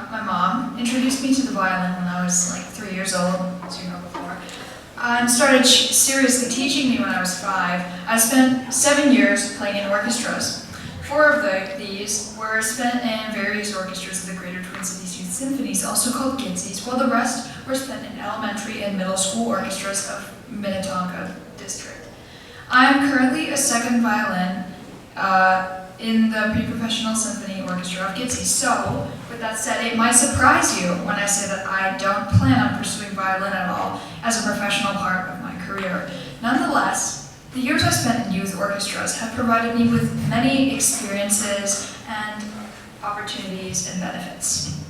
orchestra, my mom, introduced me to the violin when I was like 3 years old, as you know before, and started seriously teaching me when I was 5. I spent 7 years playing in orchestras. 4 of these were spent in various orchestras of the Greater Twin Cities Youth Symphonies, also called GTCYs, while the rest were spent in elementary and middle school orchestras of Minnetonka District. I am currently a second violin in the pre-professional symphony orchestra of GTCYs. So, with that said, it might surprise you when I say that I don't plan on pursuing violin at all as a professional part of my career. Nonetheless, the years I spent in youth orchestras have provided me with many experiences and opportunities and benefits.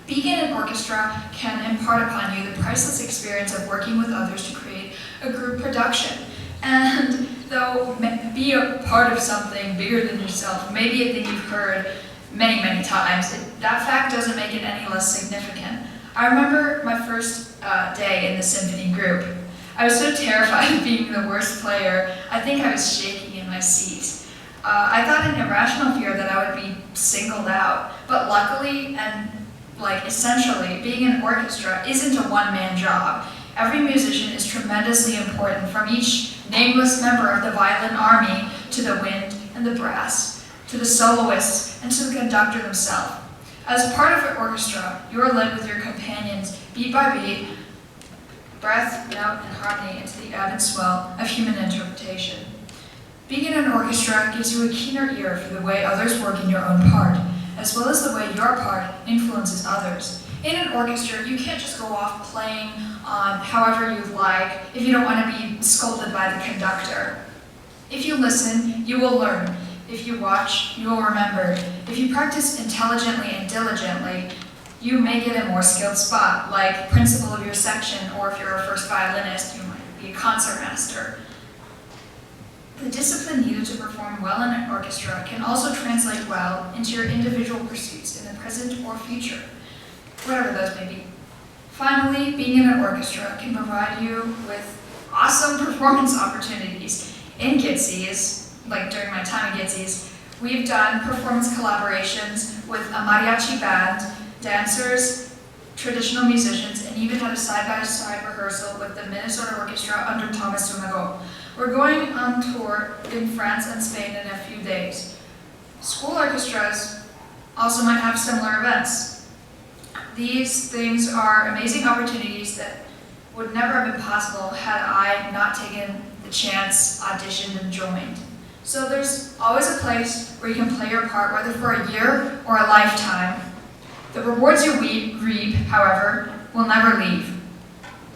Being in an orchestra can impart upon you the priceless experience of working with others to create a group production. And though be a part of something bigger than yourself, maybe a thing you've heard many, many times, that fact doesn't make it any less significant. I remember my first day in the symphony group. I was so terrified of being the worst player, I think I was shaking in my seat. I thought an irrational fear that I would be singled out, but luckily and essentially, being in an orchestra isn't a one-man job. Every musician is tremendously important, from each nameless member of the violin army to the wind and the brass, to the soloists and to the conductor themselves. As part of an orchestra, you are led with your companions, beat by beat, breath, note, and harmony into the ebb and swell of human interpretation. Being in an orchestra gives you a keener ear for the way others work in your own part, as well as the way your part influences others. In an orchestra, you can't just go off playing on however you like if you don't want to be scolded by the conductor. If you listen, you will learn. If you watch, you will remember. If you practice intelligently and diligently, you may get a more skilled spot, like principal of your section, or if you're a first violinist, you might be a concertmaster. The discipline needed to perform well in an orchestra can also translate well into your individual pursuits in the present or future, whatever those may be. Finally, being in an orchestra can provide you with awesome performance opportunities. In GTCYs, like during my time at GTCYs, we've done performance collaborations with a mariachi band, dancers, traditional musicians, and even had a side-by-side rehearsal with the Minnesota Orchestra under Thomas Sumago. We're going on tour in France and Spain in a few days. School orchestras also might have similar events. These things are amazing opportunities that would never have been possible had I not taken the chance, auditioned, and joined. So there's always a place where you can play your part, whether for a year or a lifetime. The rewards you reap, however, will never leave.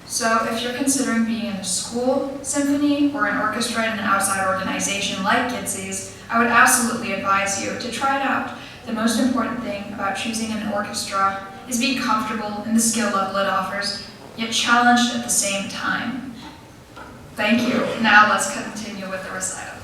So if you're considering being in a school symphony or an orchestra in an outside organization like GTCYs, I would absolutely advise you to try it out. The most important thing about choosing an orchestra is being comfortable in the skill level it offers, yet challenged at the same time. Thank you. Now let's continue with the recital.